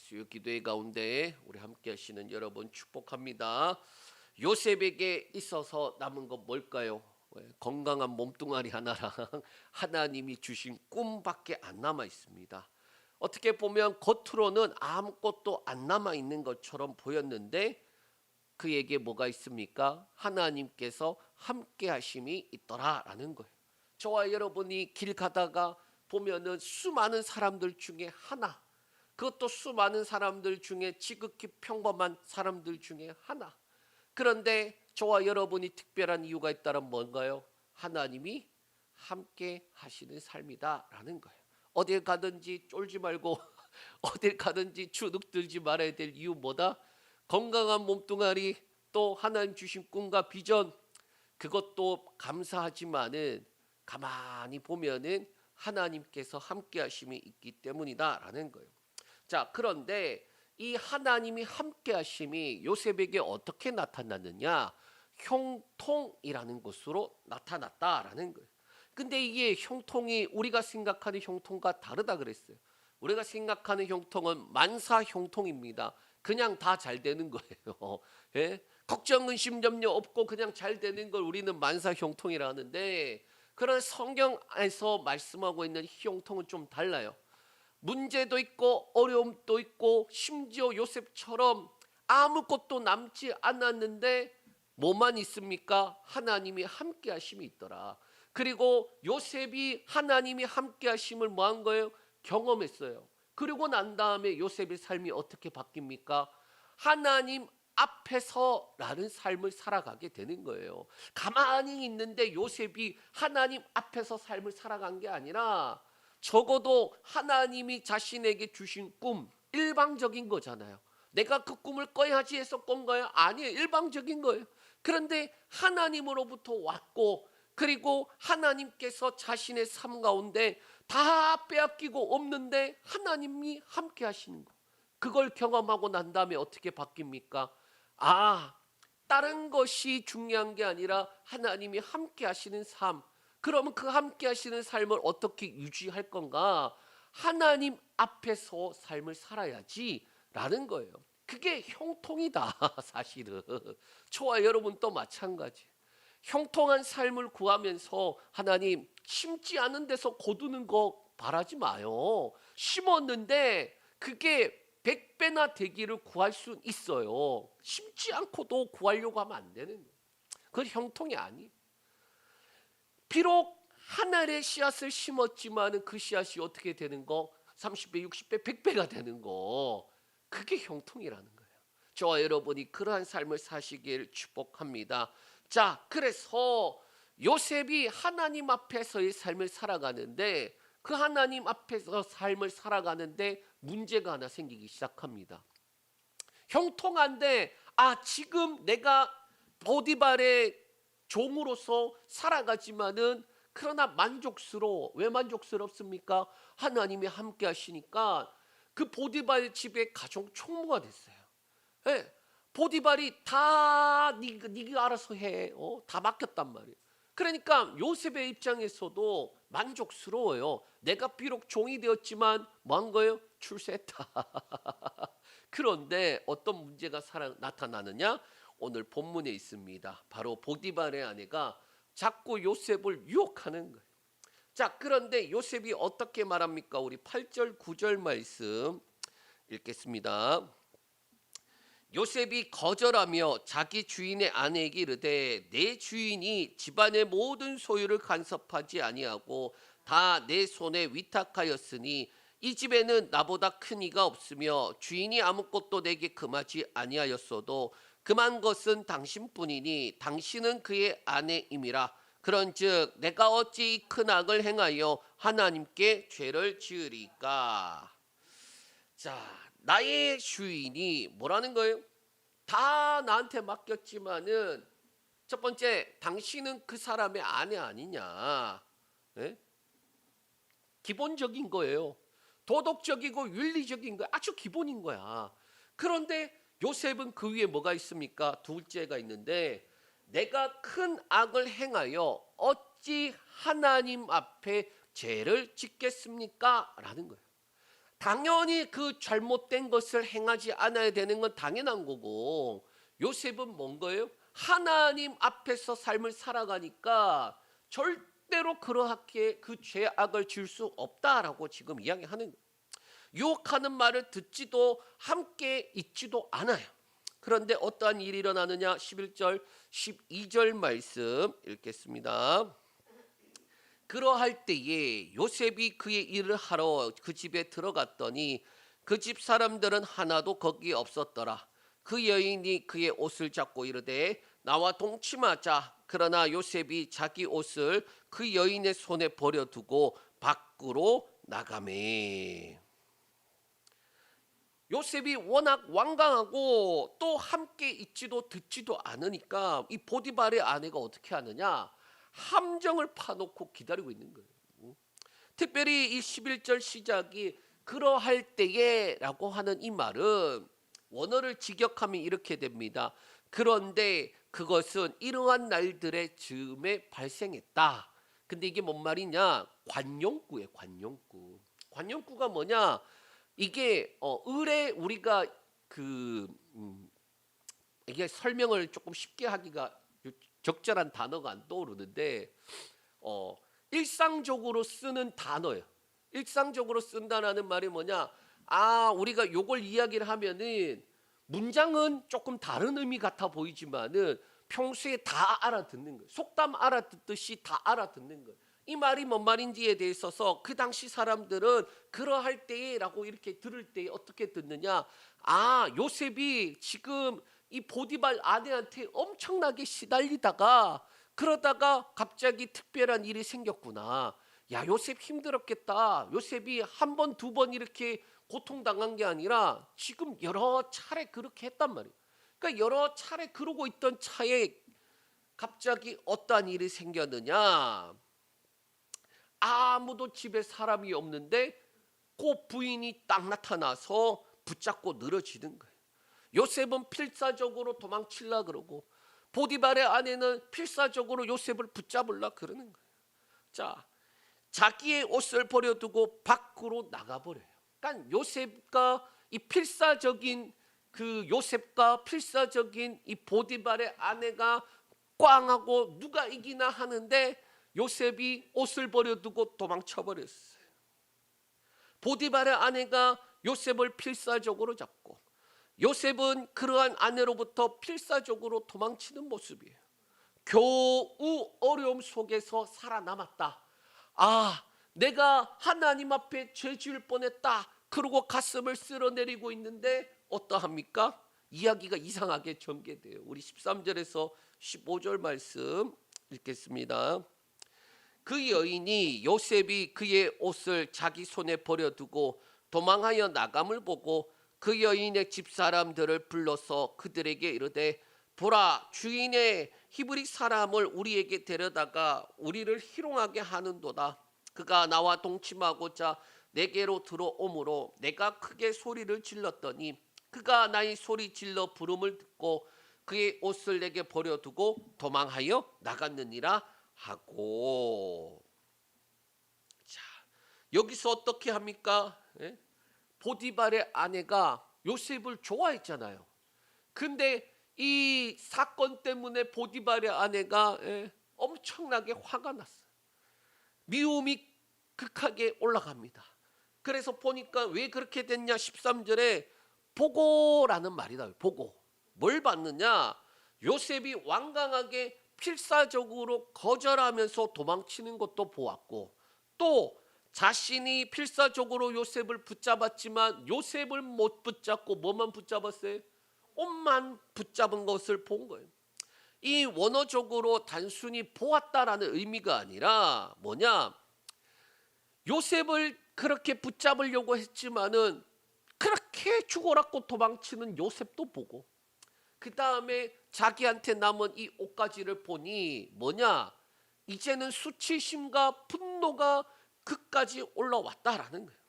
수요 기도회 가운데 우리 함께 하시는 여러분 축복합니다. 요셉에게 있어서 남은 건 뭘까요? 건강한 몸뚱아리 하나랑 하나님이 주신 꿈밖에 안 남아 있습니다. 어떻게 보면 겉으로는 아무것도 안 남아 있는 것처럼 보였는데 그에게 뭐가 있습니까? 하나님께서 함께 하심이 있더라라는 거예요. 저와 여러분이 길 가다가 보면은 수많은 사람들 중에 하나, 그것도 수많은 사람들 중에 지극히 평범한 사람들 중에 하나. 그런데 저와 여러분이 특별한 이유가 있다면 뭔가요? 하나님이 함께 하시는 삶이다라는 거예요. 어딜 가든지 쫄지 말고 어딜 가든지 주눅들지 말아야 될 이유 뭐다? 건강한 몸뚱아리, 또 하나님 주신 꿈과 비전, 그것도 감사하지만은 가만히 보면은 하나님께서 함께 하심이 있기 때문이다라는 거예요. 자, 그런데 이 하나님이 함께 하심이 요셉에게 어떻게 나타났느냐? 형통이라는 것으로 나타났다라는 거예요. 근데 이게 형통이 우리가 생각하는 형통과 다르다 그랬어요. 우리가 생각하는 형통은 만사 형통입니다. 그냥 다 잘 되는 거예요. 예? 걱정, 의심, 염려 없고 그냥 잘 되는 걸 우리는 만사 형통이라 하는데, 그런 성경에서 말씀하고 있는 형통은 좀 달라요. 문제도 있고 어려움도 있고 심지어 요셉처럼 아무것도 남지 않았는데 뭐만 있습니까? 하나님이 함께 하심이 있더라. 그리고 요셉이 하나님이 함께 하심을 뭐 한 거예요? 경험했어요. 그리고 난 다음에 요셉의 삶이 어떻게 바뀝니까? 하나님 앞에서라는 삶을 살아가게 되는 거예요. 가만히 있는데 요셉이 하나님 앞에서 삶을 살아간 게 아니라 적어도 하나님이 자신에게 주신 꿈, 일방적인 거잖아요. 내가 그 꿈을 꿔야지 해서 꾼 거예요? 아니에요. 일방적인 거예요. 그런데 하나님으로부터 왔고, 그리고 하나님께서 자신의 삶 가운데 다 빼앗기고 없는데 하나님이 함께 하시는 거. 그걸 경험하고 난 다음에 어떻게 바뀝니까? 아, 다른 것이 중요한 게 아니라 하나님이 함께 하시는 삶. 그러면 그 함께 하시는 삶을 어떻게 유지할 건가? 하나님 앞에서 삶을 살아야지 라는 거예요. 그게 형통이다 사실은. 저와 여러분도 마찬가지. 형통한 삶을 구하면서 하나님, 심지 않은 데서 거두는 거 바라지 마요. 심었는데 그게 100배나 되기를 구할 수 있어요. 심지 않고도 구하려고 하면 안 되는 거예요. 그건 형통이 아니에요. 비록 하늘의 씨앗을 심었지만 그 씨앗이 어떻게 되는 거? 30배, 60배, 100배가 되는 거. 그게 형통이라는 거예요. 저와 여러분이 그러한 삶을 사시길 축복합니다. 자, 그래서 요셉이 하나님 앞에서의 삶을 살아가는데, 그 하나님 앞에서 삶을 살아가는데 문제가 하나 생기기 시작합니다. 형통한데, 지금 내가 보디발의 종으로서 살아가지만은 그러나 만족스러워. 왜 만족스럽습니까? 하나님이 함께 하시니까 그 보디발 집의 가정 총무가 됐어요. 예, 보디발이 다 네가 알아서 해. 다 맡겼단 말이에요. 그러니까 요셉의 입장에서도 만족스러워요. 내가 비록 종이 되었지만 뭐 한 거예요? 출세했다. 그런데 어떤 문제가 나타나느냐? 오늘 본문에 있습니다. 바로 보디발의 아내가 자꾸 요셉을 유혹하는 거예요. 자, 그런데 요셉이 어떻게 말합니까? 우리 8절 9절 말씀 읽겠습니다. 요셉이 거절하며 자기 주인의 아내에게 이르되 내 주인이 집안의 모든 소유를 간섭하지 아니하고 다 내 손에 위탁하였으니 이 집에는 나보다 큰 이가 없으며 주인이 아무것도 내게 금하지 아니하였어도 금한 것은 당신뿐이니 당신은 그의 아내임이라. 그런즉 내가 어찌 이 큰 악을 행하여 하나님께 죄를 지으리까. 자, 나의 주인이 뭐라는 거예요? 다 나한테 맡겼지만은 첫 번째, 당신은 그 사람의 아내 아니냐. 네? 기본적인 거예요. 도덕적이고 윤리적인 거, 아주 기본인 거야. 그런데 요셉은 그 위에 뭐가 있습니까? 둘째가 있는데, 내가 큰 악을 행하여 어찌 하나님 앞에 죄를 짓겠습니까? 라는 거예요. 당연히 그 잘못된 것을 행하지 않아야 되는 건 당연한 거고, 요셉은 뭔 거예요? 하나님 앞에서 삶을 살아가니까 절대로 그렇게 그 죄악을 지을 수 없다라고 지금 이야기하는 거예요. 유혹하는 말을 듣지도 함께 있지도 않아요. 그런데 어떠한 일이 일어나느냐? 11절 12절 말씀 읽겠습니다. 그러할 때에 요셉이 그의 일을 하러 그 집에 들어갔더니 그 집 사람들은 하나도 거기에 없었더라. 그 여인이 그의 옷을 잡고 이르되 나와 동침하자. 그러나 요셉이 자기 옷을 그 여인의 손에 버려두고 밖으로 나가매. 요셉이 워낙 완강하고 또 함께 있지도 듣지도 않으니까 이 보디발의 아내가 어떻게 하느냐? 함정을 파놓고 기다리고 있는 거예요. 특별히 이 11절 시작이 그러할 때에 라고 하는 이 말은 원어를 직역하면 이렇게 됩니다. 그런데 그것은 이러한 날들의 즈음에 발생했다. 근데 이게 뭔 말이냐? 관용구예요. 관용구. 관용구가 뭐냐? 이게 을에 우리가 그 이게 설명을 조금 쉽게 하기가 적절한 단어가 안 떠오르는데 일상적으로 쓰는 단어예요. 일상적으로 쓴다는 말이 뭐냐? 우리가 요걸 이야기를 하면은 문장은 조금 다른 의미 같아 보이지만은 평소에 다 알아듣는 거예요. 속담 알아듣듯이 다 알아듣는 거예요. 이 말이 뭔 말인지에 대해서 그 당시 사람들은 그러할 때라고 이렇게 들을 때 어떻게 듣느냐? 요셉이 지금 이 보디발 아내한테 엄청나게 시달리다가 그러다가 갑자기 특별한 일이 생겼구나. 야, 요셉 힘들었겠다. 요셉이 한 번, 두 번 이렇게 고통당한 게 아니라 지금 여러 차례 그렇게 했단 말이에요. 그러니까 여러 차례 그러고 있던 차에 갑자기 어떠한 일이 생겼느냐? 아무도 집에 사람이 없는데 그 부인이 딱 나타나서 붙잡고 늘어지는 거예요. 요셉은 필사적으로 도망치려 그러고 보디발의 아내는 필사적으로 요셉을 붙잡으려 그러는 거예요. 자, 자기의 옷을 버려두고 밖으로 나가버려요. 그러니까 요셉과 이 필사적인 이 보디발의 아내가 꽝하고 누가 이기나 하는데 요셉이 옷을 버려두고 도망쳐버렸어요. 보디발의 아내가 요셉을 필사적으로 잡고 요셉은 그러한 아내로부터 필사적으로 도망치는 모습이에요. 겨우 어려움 속에서 살아남았다. 내가 하나님 앞에 죄 지을 뻔했다. 그러고 가슴을 쓸어내리고 있는데 어떠합니까? 이야기가 이상하게 전개돼요. 우리 13절에서 15절 말씀 읽겠습니다. 그 여인이 요셉이 그의 옷을 자기 손에 버려두고 도망하여 나감을 보고 그 여인의 집사람들을 불러서 그들에게 이르되 보라, 주인의 히브리 사람을 우리에게 데려다가 우리를 희롱하게 하는도다. 그가 나와 동침하고자 내게로 들어오므로 내가 크게 소리를 질렀더니 그가 나의 소리 질러 부름을 듣고 그의 옷을 내게 버려두고 도망하여 나갔느니라 하고. 자, 여기서 어떻게 합니까? 보디발의 아내가 요셉을 좋아했잖아요. 근데 이 사건 때문에 보디발의 아내가 엄청나게 화가 났어요. 미움이 극하게 올라갑니다. 그래서 보니까 왜 그렇게 됐냐? 13절에 보고라는 말이 나와요. 보고. 뭘 봤느냐? 요셉이 완강하게 필사적으로 거절하면서 도망치는 것도 보았고, 또 자신이 필사적으로 요셉을 붙잡았지만 요셉을 못 붙잡고 뭐만 붙잡았어요? 옷만 붙잡은 것을 본 거예요. 이 원어적으로 단순히 보았다라는 의미가 아니라 뭐냐? 요셉을 그렇게 붙잡으려고 했지만은 그렇게 죽어라고 도망치는 요셉도 보고, 그 다음에 자기한테 남은 이 옷가지를 보니 뭐냐? 이제는 수치심과 분노가 그까지 올라왔다라는 거예요.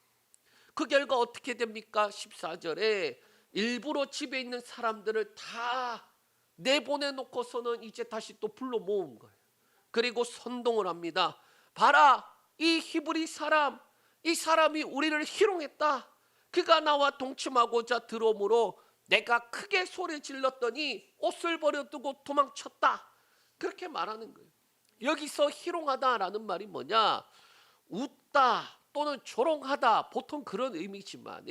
그 결과 어떻게 됩니까? 14절에 일부러 집에 있는 사람들을 다 내보내놓고서는 이제 다시 또 불러 모은 거예요. 그리고 선동을 합니다. 봐라, 이 히브리 사람, 이 사람이 우리를 희롱했다. 그가 나와 동침하고자 들어오므로 내가 크게 소리 질렀더니 옷을 버려두고 도망쳤다. 그렇게 말하는 거예요. 여기서 희롱하다라는 말이 뭐냐? 웃다 또는 조롱하다, 보통 그런 의미지만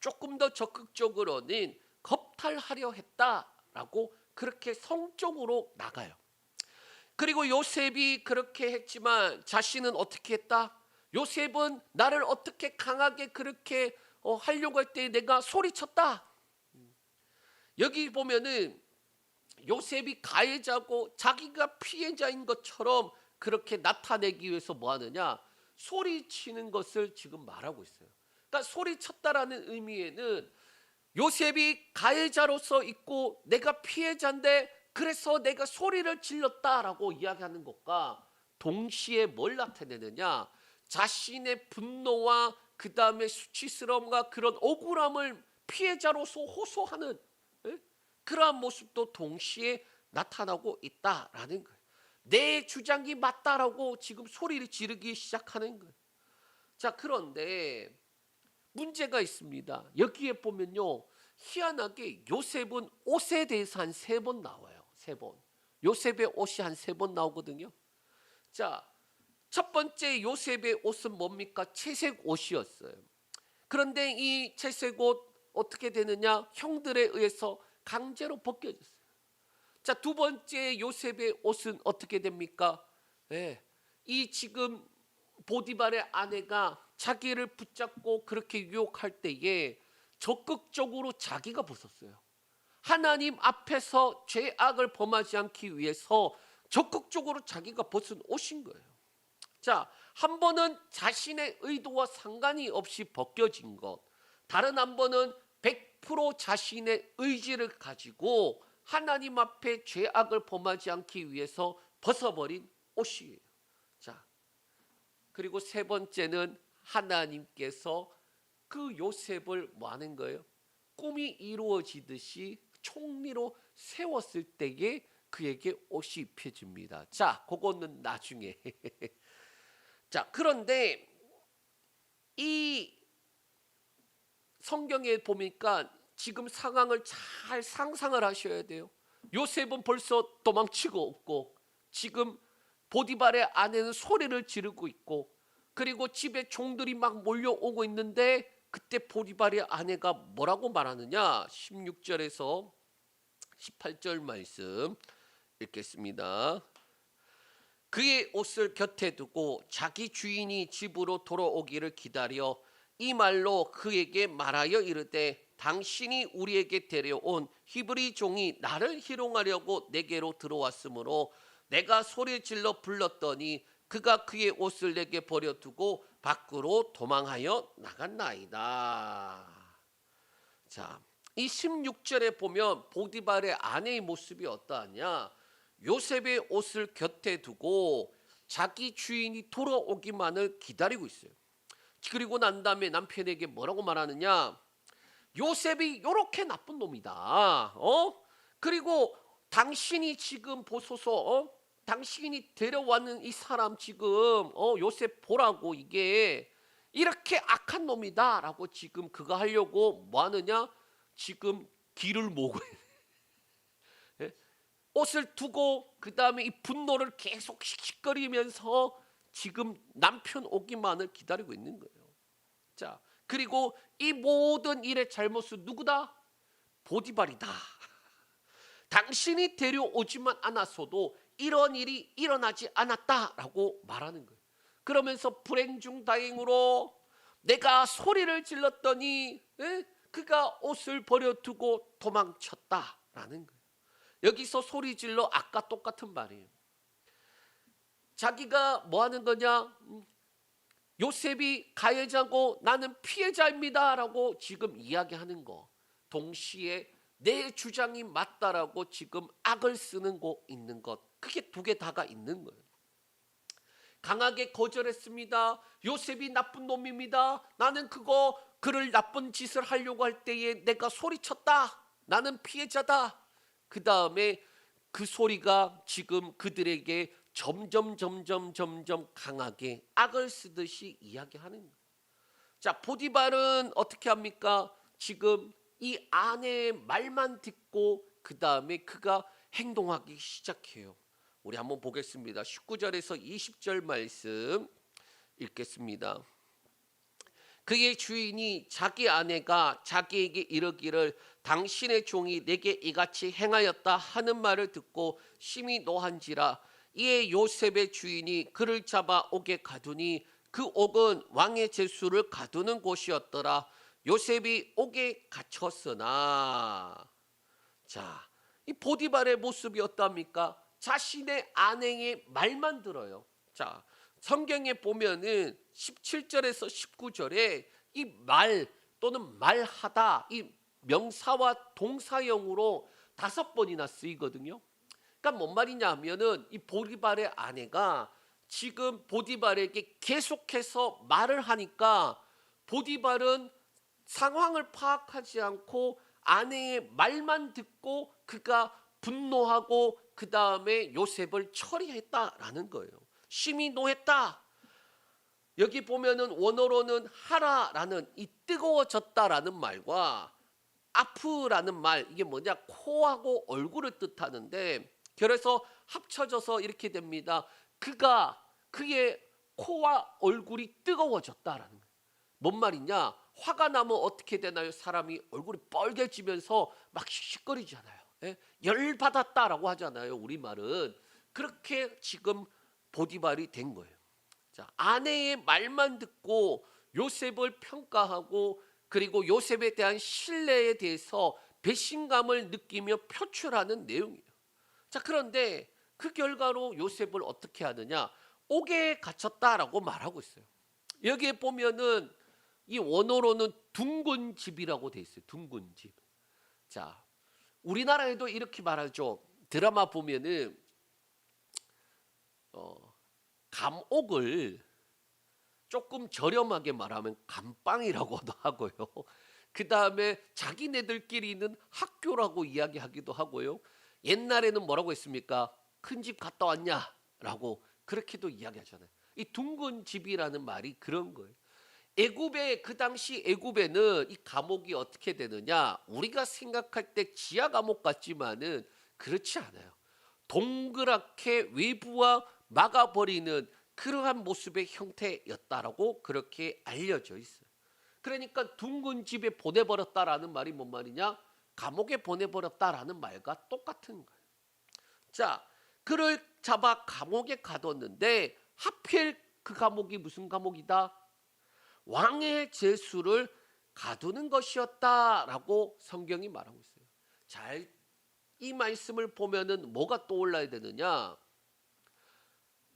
조금 더 적극적으로는 겁탈하려 했다라고 그렇게 성적으로 나가요. 그리고 요셉이 그렇게 했지만 자신은 어떻게 했다? 요셉은 나를 어떻게 강하게 그렇게 하려고 할 때 내가 소리쳤다. 여기 보면은 요셉이 가해자고 자기가 피해자인 것처럼 그렇게 나타내기 위해서 뭐 하느냐? 소리치는 것을 지금 말하고 있어요. 그러니까 소리쳤다라는 의미에는 요셉이 가해자로서 있고 내가 피해자인데 그래서 내가 소리를 질렀다라고 이야기하는 것과 동시에 뭘 나타내느냐? 자신의 분노와 그 다음에 수치스러움과 그런 억울함을 피해자로서 호소하는 그러한 모습도 동시에 나타나고 있다라는 거예요. 내 주장이 맞다라고 지금 소리를 지르기 시작하는 거예요. 자, 그런데 문제가 있습니다. 여기에 보면요, 희한하게 요셉은 옷에 대해서 한 3번 나와요. 3번. 요셉의 옷이 한 3번 나오거든요. 자, 첫 번째 요셉의 옷은 뭡니까? 채색 옷이었어요. 그런데 이 채색 옷 어떻게 되느냐? 형들에 의해서 강제로 벗겨졌어요. 자, 두 번째 요셉의 옷은 어떻게 됩니까? 이 지금 보디발의 아내가 자기를 붙잡고 그렇게 유혹할 때에 적극적으로 자기가 벗었어요. 하나님 앞에서 죄악을 범하지 않기 위해서 적극적으로 자기가 벗은 옷인 거예요. 자, 한 번은 자신의 의도와 상관이 없이 벗겨진 것, 다른 한 번은 100% 자신의 의지를 가지고 하나님 앞에 죄악을 범하지 않기 위해서 벗어버린 옷이에요. 자, 그리고 세 번째는 하나님께서 그 요셉을 뭐 하는 거예요? 꿈이 이루어지듯이 총리로 세웠을 때에 그에게 옷이 입혀집니다. 자, 그거는 나중에. 자, 그런데 이 성경에 보니까 지금 상황을 잘 상상을 하셔야 돼요. 요셉은 벌써 도망치고 없고 지금 보디발의 아내는 소리를 지르고 있고 그리고 집에 종들이 막 몰려오고 있는데 그때 보디발의 아내가 뭐라고 말하느냐? 16절에서 18절 말씀 읽겠습니다. 그의 옷을 곁에 두고 자기 주인이 집으로 돌아오기를 기다려 이 말로 그에게 말하여 이르되 당신이 우리에게 데려온 히브리 종이 나를 희롱하려고 내게로 들어왔으므로 내가 소리 질러 불렀더니 그가 그의 옷을 내게 버려두고 밖으로 도망하여 나갔나이다. 자, 이 16절에 보면 보디발의 아내의 모습이 어떠하냐? 요셉의 옷을 곁에 두고 자기 주인이 돌아오기만을 기다리고 있어요. 그리고 난 다음에 남편에게 뭐라고 말하느냐? 요셉이 이렇게 나쁜 놈이다. 그리고 당신이 지금 보소서, 당신이 데려왔는 이 사람 지금 요셉 보라고 이게 이렇게 악한 놈이다라고 지금 그거 하려고 뭐 하느냐? 지금 길을 모으고 옷을 두고 그 다음에 이 분노를 계속 씩씩거리면서 지금 남편 오기만을 기다리고 있는 거예요. 자, 그리고 이 모든 일의 잘못은 누구다? 보디발이다. 당신이 데려오지만 않았어도 이런 일이 일어나지 않았다라고 말하는 거예요. 그러면서 불행 중 다행으로 내가 소리를 질렀더니 그가 옷을 버려두고 도망쳤다라는 거예요. 여기서 소리 질러 아까 똑같은 말이에요. 자기가 뭐 하는 거냐? 요셉이 가해자고 나는 피해자입니다 라고 지금 이야기하는 거, 동시에 내 주장이 맞다라고 지금 악을 쓰는 거 있는 것, 그게 두 개 다가 있는 거예요. 강하게 거절했습니다. 요셉이 나쁜 놈입니다. 나는 그를 나쁜 짓을 하려고 할 때에 내가 소리쳤다. 나는 피해자다. 그 다음에 그 소리가 지금 그들에게 점점 강하게 악을 쓰듯이 이야기하는 거예요. 자, 보디발은 어떻게 합니까? 지금 이 아내의 말만 듣고 그 다음에 그가 행동하기 시작해요. 우리 한번 보겠습니다. 19절에서 20절 말씀 읽겠습니다. 그의 주인이 자기 아내가 자기에게 이르기를 당신의 종이 내게 이같이 행하였다 하는 말을 듣고 심히 노한지라. 이에 요셉의 주인이 그를 잡아 옥에 가두니 그 옥은 왕의 제수를 가두는 곳이었더라. 요셉이 옥에 갇혔으나, 자, 이 보디발의 모습이 어떠합니까? 자신의 아내의 말만 들어요. 자, 성경에 보면은 17절에서 19절에 이 말 또는 말하다, 이 명사와 동사형으로 5번이나 쓰이거든요. 그러니까 뭔 말이냐 하면은 이 보디발의 아내가 지금 보디발에게 계속해서 말을 하니까 보디발은 상황을 파악하지 않고 아내의 말만 듣고 그가 분노하고 그 다음에 요셉을 처리했다라는 거예요. 심히 노했다. 여기 보면은 원어로는 하라라는 이 뜨거워졌다라는 말과 아프라는 말, 이게 뭐냐, 코하고 얼굴을 뜻하는데, 그래서 합쳐져서 이렇게 됩니다. 그의 코와 얼굴이 뜨거워졌다라는 거예요. 뭔 말이냐? 화가 나면 어떻게 되나요? 사람이 얼굴이 빨개지면서 막 씩씩거리잖아요. 예? 열받았다라고 하잖아요. 우리말은. 그렇게 지금 보디발이 된 거예요. 자, 아내의 말만 듣고 요셉을 평가하고 그리고 요셉에 대한 신뢰에 대해서 배신감을 느끼며 표출하는 내용이에요. 자, 그런데 그 결과로 요셉을 어떻게 하느냐? 옥에 갇혔다라고 말하고 있어요. 여기에 보면은 이 원어로는 둥근 집이라고 돼 있어요. 둥근 집. 자, 우리나라에도 이렇게 말하죠. 드라마 보면은 감옥을 조금 저렴하게 말하면 감방이라고도 하고요. 그 다음에 자기네들끼리는 학교라고 이야기하기도 하고요. 옛날에는 뭐라고 했습니까? 큰 집 갔다 왔냐라고 그렇게도 이야기하잖아요. 이 둥근 집이라는 말이 그런 거예요. 애굽의 그 당시 애굽에는 이 감옥이 어떻게 되느냐? 우리가 생각할 때 지하 감옥 같지만은 그렇지 않아요. 동그랗게 외부와 막아버리는 그러한 모습의 형태였다라고 그렇게 알려져 있어요. 그러니까 둥근 집에 보내버렸다라는 말이 뭔 말이냐? 감옥에 보내버렸다라는 말과 똑같은 거예요. 자, 그를 잡아 감옥에 가뒀는데 하필 그 감옥이 무슨 감옥이다? 왕의 제수를 가두는 것이었다라고 성경이 말하고 있어요. 잘 이 말씀을 보면은 뭐가 떠올라야 되느냐?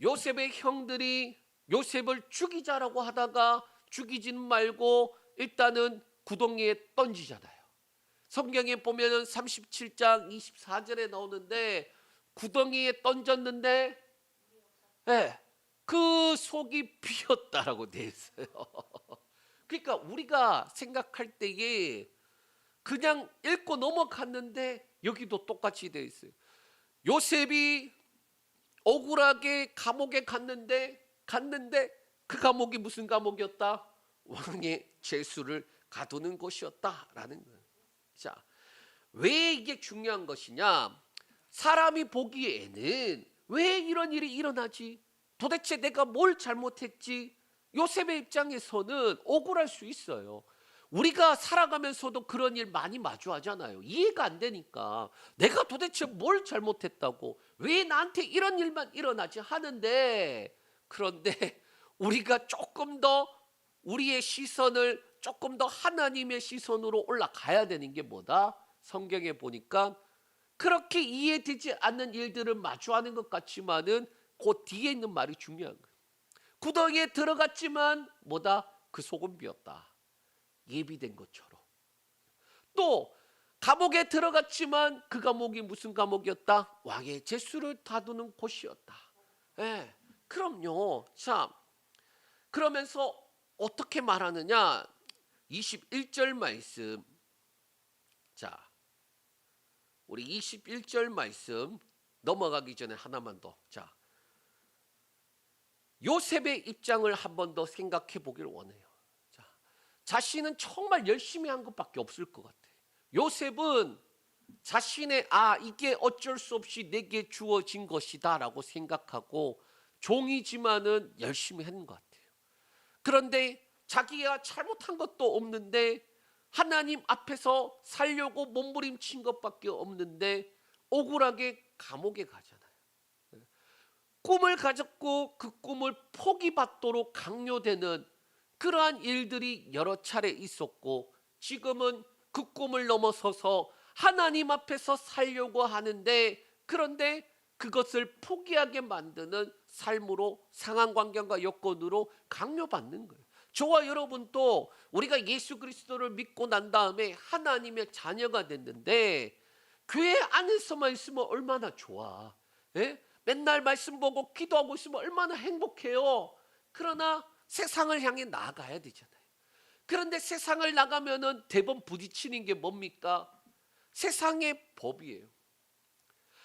요셉의 형들이 요셉을 죽이자라고 하다가 죽이지는 말고 일단은 구덩이에 던지잖아요. 성경에 보면은 37장 24절에 나오는데 구덩이에 던졌는데 그 속이 비었다라고 돼 있어요. 그러니까 우리가 생각할 때에 그냥 읽고 넘어갔는데 여기도 똑같이 돼 있어요. 요셉이 억울하게 감옥에 갔는데 그 감옥이 무슨 감옥이었다? 왕의 제수를 가두는 곳이었다라는 거예요. 자, 왜 이게 중요한 것이냐? 사람이 보기에는 왜 이런 일이 일어나지? 도대체 내가 뭘 잘못했지? 요셉의 입장에서는 억울할 수 있어요. 우리가 살아가면서도 그런 일 많이 마주하잖아요. 이해가 안 되니까 내가 도대체 뭘 잘못했다고, 왜 나한테 이런 일만 일어나지 하는데, 그런데 우리가 조금 더 우리의 시선을 조금 더 하나님의 시선으로 올라가야 되는 게 뭐다? 성경에 보니까 그렇게 이해되지 않는 일들을 마주하는 것 같지만은 그 뒤에 있는 말이 중요한 거예요. 구덩이에 들어갔지만 뭐다? 그 속은 비었다. 예비된 것처럼. 또 감옥에 들어갔지만 그 감옥이 무슨 감옥이었다? 왕의 제수를 다두는 곳이었다. 예, 그럼요. 자, 그러면서 어떻게 말하느냐? 21절 말씀. 자, 우리 21절 말씀 넘어가기 전에 하나만 더. 자, 요셉의 입장을 한 번 더 생각해 보길 원해요. 자, 자신은 정말 열심히 한 것밖에 없을 것 같아요. 요셉은 자신의 이게 어쩔 수 없이 내게 주어진 것이다 라고 생각하고 종이지만은 열심히 한 것 같아요. 그런데 자기가 잘못한 것도 없는데 하나님 앞에서 살려고 몸부림친 것밖에 없는데 억울하게 감옥에 가잖아요. 꿈을 가졌고 그 꿈을 포기받도록 강요되는 그러한 일들이 여러 차례 있었고, 지금은 그 꿈을 넘어서서 하나님 앞에서 살려고 하는데, 그런데 그것을 포기하게 만드는 삶으로, 상황 환경과 여건으로 강요받는 거예요. 저와 여러분도 우리가 예수 그리스도를 믿고 난 다음에 하나님의 자녀가 됐는데 교회 안에서만 있으면 얼마나 좋아. 예? 맨날 말씀 보고 기도하고 있으면 얼마나 행복해요. 그러나 세상을 향해 나아가야 되잖아요. 그런데 세상을 나가면은 대번 부딪히는 게 뭡니까? 세상의 법이에요.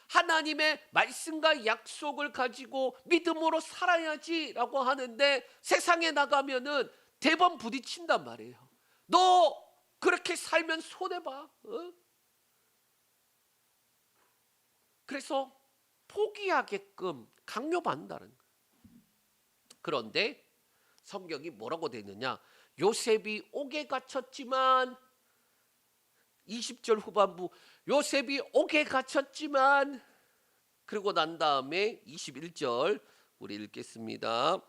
하나님의 말씀과 약속을 가지고 믿음으로 살아야지라고 하는데 세상에 나가면은 대번 부딪힌단 말이에요. 너 그렇게 살면 손해봐. 그래서 포기하게끔 강요받는다는 거예요. 그런데 성경이 뭐라고 되어 있느냐? 요셉이 옥에 갇혔지만, 20절 후반부, 요셉이 옥에 갇혔지만, 그리고 난 다음에 21절 우리 읽겠습니다.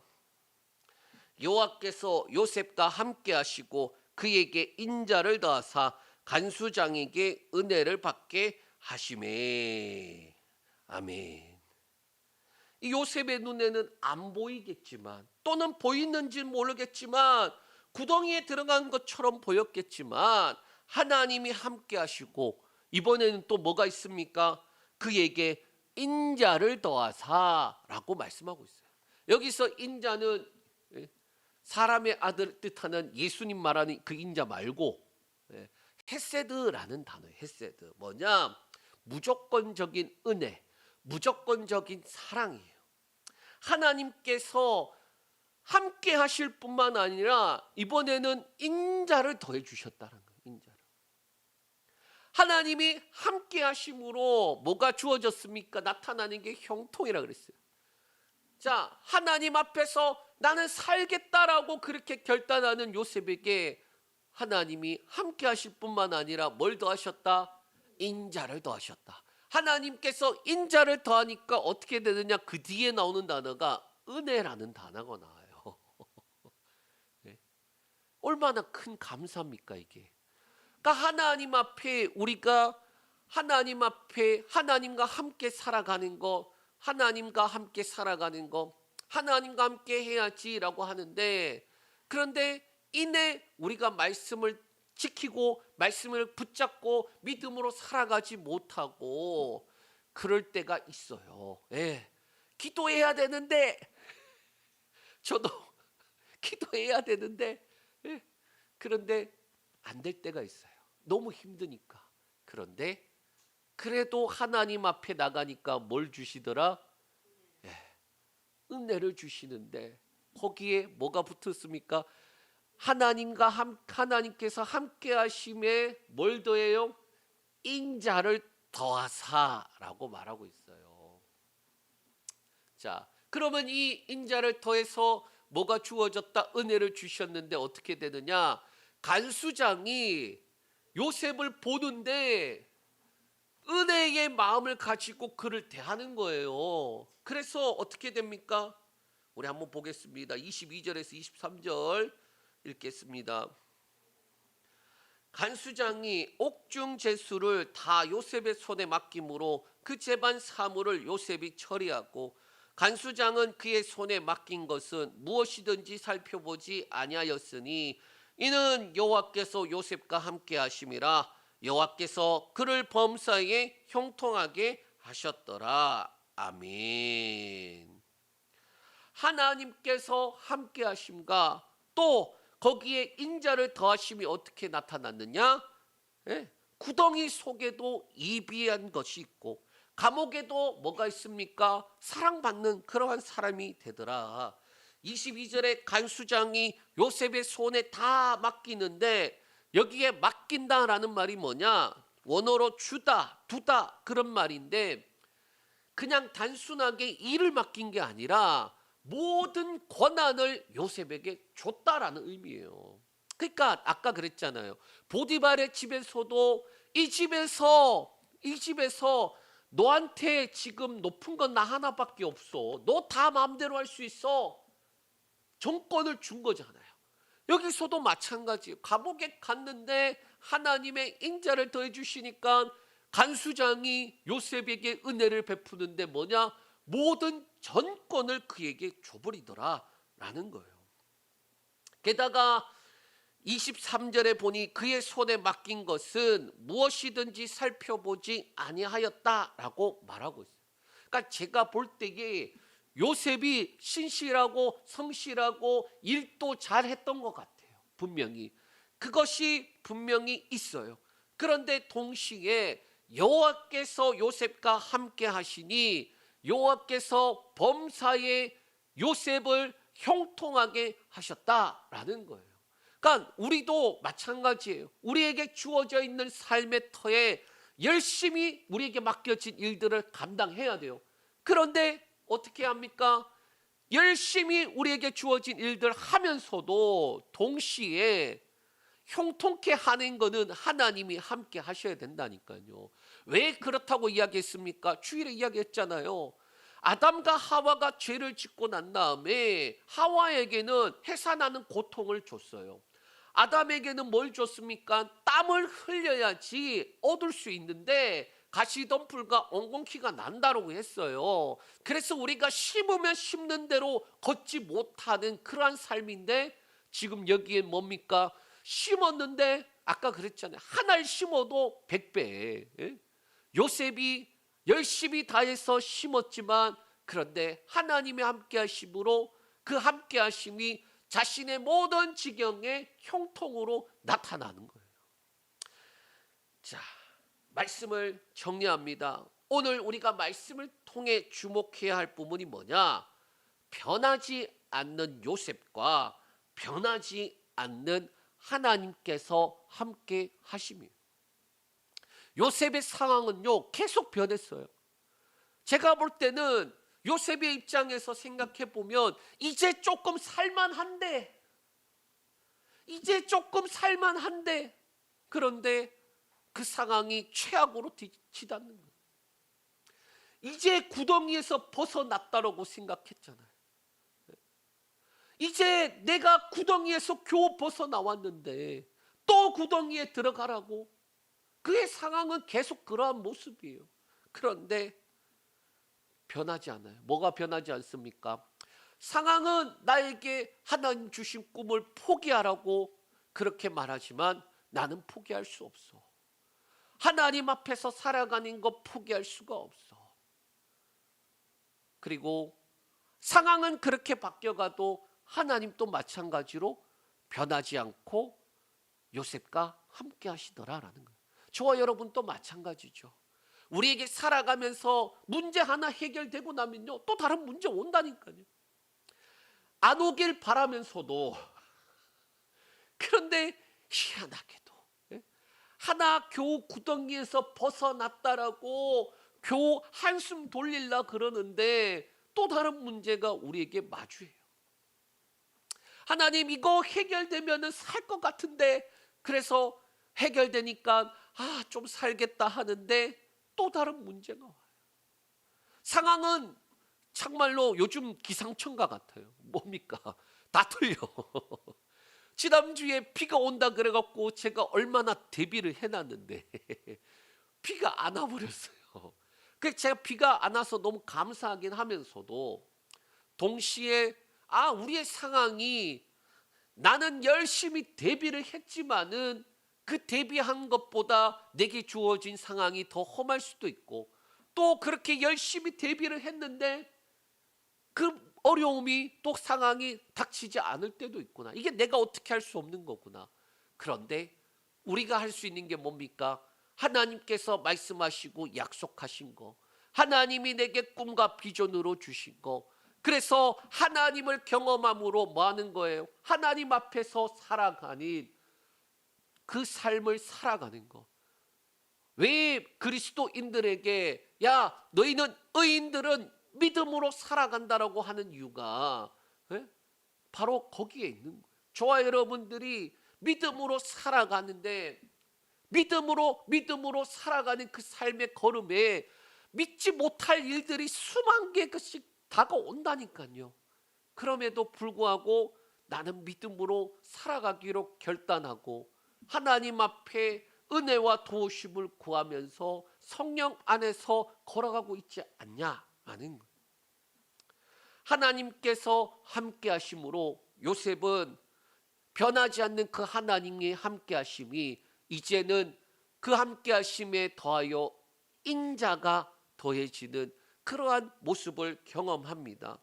여호와께서 요셉과 함께 하시고 그에게 인자를 더하사 간수장에게 은혜를 받게 하시매. 아멘. 이 요셉의 눈에는 안 보이겠지만, 또는 보이는지 모르겠지만, 구덩이에 들어간 것처럼 보였겠지만 하나님이 함께 하시고, 이번에는 또 뭐가 있습니까? 그에게 인자를 더하사라고 말씀하고 있어요. 여기서 인자는 사람의 아들 뜻하는 예수님 말하는 그 인자 말고 헤세드라는 단어예요. 헤세드 뭐냐? 무조건적인 은혜, 무조건적인 사랑이에요. 하나님께서 함께 하실 뿐만 아니라 이번에는 인자를 더해 주셨다는 거예요. 인자를. 하나님이 함께 하심으로 뭐가 주어졌습니까? 나타나는 게 형통이라 그랬어요. 자, 하나님 앞에서 나는 살겠다라고 그렇게 결단하는 요셉에게 하나님이 함께 하실 뿐만 아니라 뭘 더하셨다? 인자를 더하셨다. 하나님께서 인자를 더하니까 어떻게 되느냐? 그 뒤에 나오는 단어가 은혜라는 단어가 나와요. 네? 얼마나 큰 감사입니까 이게? 그러니까 하나님 앞에 우리가 하나님 앞에 하나님과 함께 살아가는 거, 하나님과 함께 살아가는 거, 하나님과 함께 해야지라고 하는데, 그런데 이내 우리가 말씀을 지키고 말씀을 붙잡고 믿음으로 살아가지 못하고 그럴 때가 있어요. 예. 기도해야 되는데, 저도 기도해야 되는데, 예. 그런데 안 될 때가 있어요. 너무 힘드니까. 그런데 그래도 하나님 앞에 나가니까 뭘 주시더라? 예. 은혜를 주시는데 거기에 뭐가 붙었습니까? 하나님께서 함께 하심에 뭘 더해요? 인자를 더하사라고 말하고 있어요. 자, 그러면 이 인자를 더해서 뭐가 주어졌다? 은혜를 주셨는데 어떻게 되느냐? 간수장이 요셉을 보는데 은혜의 마음을 가지고 그를 대하는 거예요. 그래서 어떻게 됩니까? 우리 한번 보겠습니다. 22절에서 23절 읽겠습니다. 간수장이 옥중 제수를 다 요셉의 손에 맡김으로 그 재반 사물을 요셉이 처리하고, 간수장은 그의 손에 맡긴 것은 무엇이든지 살펴보지 아니하였으니 이는 여호와께서 요셉과 함께 하심이라. 여호와께서 그를 범사에 형통하게 하셨더라. 아멘. 하나님께서 함께 하심과 또 거기에 인자를 더하심이 어떻게 나타났느냐? 예? 구덩이 속에도 이비한 것이 있고 감옥에도 뭐가 있습니까? 사랑받는 그러한 사람이 되더라. 22절에 간수장이 요셉의 손에 다 맡기는데 여기에 맡긴다라는 말이 뭐냐? 원어로 주다, 두다 그런 말인데 그냥 단순하게 일을 맡긴 게 아니라 모든 권한을 요셉에게 줬다라는 의미예요. 그러니까 아까 그랬잖아요. 보디발의 집에서도 이 집에서 너한테 지금 높은 건 나 하나밖에 없어. 너 다 마음대로 할 수 있어. 정권을 준 거잖아요. 여기서도 마찬가지예요. 감옥에 갔는데 하나님의 인자를 더해 주시니까 간수장이 요셉에게 은혜를 베푸는데 뭐냐? 모든 전권을 그에게 줘버리더라 라는 거예요. 게다가 23절에 보니 그의 손에 맡긴 것은 무엇이든지 살펴보지 아니하였다라고 말하고 있어요. 그러니까 제가 볼 때에 요셉이 신실하고 성실하고 일도 잘했던 것 같아요. 분명히 그것이 분명히 있어요. 그런데 동시에 여호와께서 요셉과 함께 하시니 여호와께서 범사에 요셉을 형통하게 하셨다라는 거예요. 그러니까 우리도 마찬가지예요. 우리에게 주어져 있는 삶의 터에 열심히 우리에게 맡겨진 일들을 감당해야 돼요. 그런데 어떻게 합니까? 열심히 우리에게 주어진 일들 하면서도 동시에 형통케 하는 것은 하나님이 함께 하셔야 된다니까요. 왜 그렇다고 이야기했습니까? 주일에 이야기했잖아요. 아담과 하와가 죄를 짓고 난 다음에 하와에게는 해산하는 고통을 줬어요. 아담에게는 뭘 줬습니까? 땀을 흘려야지 얻을 수 있는데 가시덤불과 엉겅퀴가 난다라고 했어요. 그래서 우리가 심으면 심는 대로 걷지 못하는 그러한 삶인데 지금 여기에 뭡니까? 심었는데 아까 그랬잖아요. 하나를 심어도 100배. 요셉이 열심히 다해서 심었지만 그런데 하나님의 함께하심으로 그 함께하심이 자신의 모든 지경에 형통으로 나타나는 거예요. 자, 말씀을 정리합니다. 오늘 우리가 말씀을 통해 주목해야 할 부분이 뭐냐? 변하지 않는 요셉과 변하지 않는 하나님께서 함께 하심이에요. 요셉의 상황은요 계속 변했어요. 제가 볼 때는 요셉의 입장에서 생각해 보면 이제 조금 살만한데 그런데 그 상황이 최악으로 치닫는 거예요. 이제 구덩이에서 벗어났다라고 생각했잖아요. 이제 내가 구덩이에서 겨우 벗어나왔는데 또 구덩이에 들어가라고. 그의 상황은 계속 그러한 모습이에요. 그런데 변하지 않아요. 뭐가 변하지 않습니까? 상황은 나에게 하나님 주신 꿈을 포기하라고 그렇게 말하지만 나는 포기할 수 없어. 하나님 앞에서 살아가는 거 포기할 수가 없어. 그리고 상황은 그렇게 바뀌어가도 하나님도 마찬가지로 변하지 않고 요셉과 함께 하시더라라는 거예요. 저와 여러분도 마찬가지죠. 우리에게 살아가면서 문제 하나 해결되고 나면요 또 다른 문제 온다니까요. 안 오길 바라면서도 그런데 희한하게도 하나 겨우 구덩이에서 벗어났다라고 겨우 한숨 돌리려 그러는데 또 다른 문제가 우리에게 마주해요. 하나님 이거 해결되면 살 것 같은데 그래서 해결되니까 좀 살겠다 하는데 또 다른 문제가 와요. 상황은 정말로 요즘 기상청과 같아요. 뭡니까? 다 틀려. 지난주에 비가 온다 그래갖고 제가 얼마나 대비를 해놨는데 비가 안 와버렸어요. 그래서 제가 비가 안 와서 너무 감사하긴 하면서도 동시에 우리의 상황이 나는 열심히 대비를 했지만은 그 대비한 것보다 내게 주어진 상황이 더 험할 수도 있고 또 그렇게 열심히 대비를 했는데 그 어려움이 또 상황이 닥치지 않을 때도 있구나. 이게 내가 어떻게 할 수 없는 거구나. 그런데 우리가 할 수 있는 게 뭡니까? 하나님께서 말씀하시고 약속하신 거, 하나님이 내게 꿈과 비전으로 주신 거, 그래서 하나님을 경험함으로 뭐 하는 거예요? 하나님 앞에서 살아가는 그 삶을 살아가는 거. 왜 그리스도인들에게 야 너희는 의인들은 믿음으로 살아간다라고 하는 이유가 바로 거기에 있는 거예요. 저와 여러분들이 믿음으로 살아가는데 믿음으로 살아가는 그 삶의 걸음에 믿지 못할 일들이 수만 개씩 다가온다니까요. 그럼에도 불구하고 나는 믿음으로 살아가기로 결단하고 하나님 앞에 은혜와 도우심을 구하면서 성령 안에서 걸어가고 있지 않냐라는 거예요. 하나님께서 함께 하심으로 요셉은 변하지 않는 그 하나님의 함께 하심이 이제는 그 함께 하심에 더하여 인자가 더해지는 그러한 모습을 경험합니다.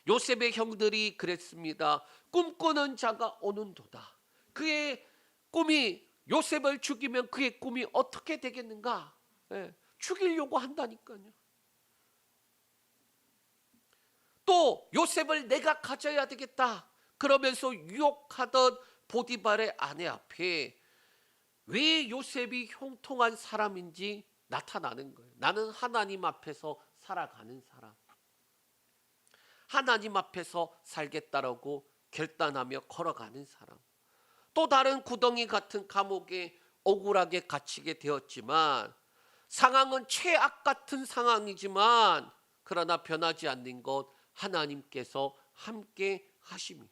요셉의 형들이 그랬습니다. 꿈꾸는 자가 오는도다. 그의 꿈이 요셉을 죽이면 그의 꿈이 어떻게 되겠는가? 죽이려고 한다니까요. 또 요셉을 내가 가져야 되겠다 그러면서 유혹하던 보디발의 아내 앞에 왜 요셉이 형통한 사람인지 나타나는 거예요. 나는 하나님 앞에서 살아가는 사람, 하나님 앞에서 살겠다라고 결단하며 걸어가는 사람. 또 다른 구덩이 같은 감옥에 억울하게 갇히게 되었지만 상황은 최악 같은 상황이지만 그러나 변하지 않는 것 하나님께서 함께 하심이.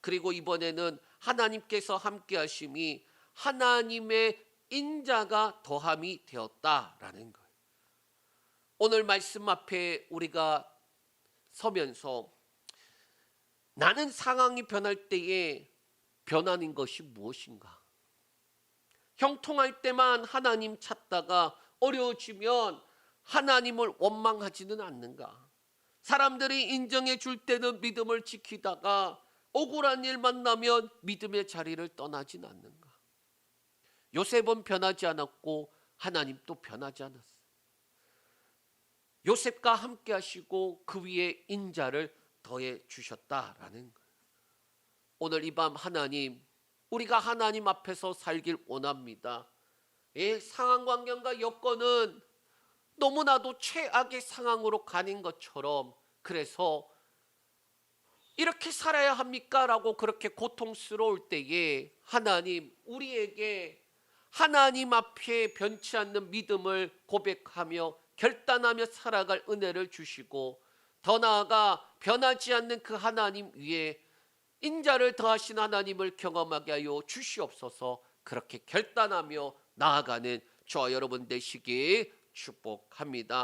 그리고 이번에는 하나님께서 함께 하심이 하나님의 인자가 더함이 되었다라는 거예요. 오늘 말씀 앞에 우리가 서면서 나는 상황이 변할 때에 변하는 것이 무엇인가? 형통할 때만 하나님 찾다가 어려워지면 하나님을 원망하지는 않는가? 사람들이 인정해 줄 때는 믿음을 지키다가 억울한 일 만나면 믿음의 자리를 떠나진 않는가? 요셉은 변하지 않았고 하나님도 변하지 않았어요. 요셉과 함께 하시고 그 위에 인자를 더해 주셨다라는 거예요. 오늘 이 밤 하나님, 우리가 하나님 앞에서 살길 원합니다. 상황 환경과 여건은 너무나도 최악의 상황으로 가는 것처럼 그래서 이렇게 살아야 합니까? 라고 그렇게 고통스러울 때에 하나님 우리에게 하나님 앞에 변치 않는 믿음을 고백하며 결단하며 살아갈 은혜를 주시고 더 나아가 변하지 않는 그 하나님 위에 인자를 더하신 하나님을 경험하게 하여 주시옵소서. 그렇게 결단하며 나아가는 저와 여러분 되시기 축복합니다.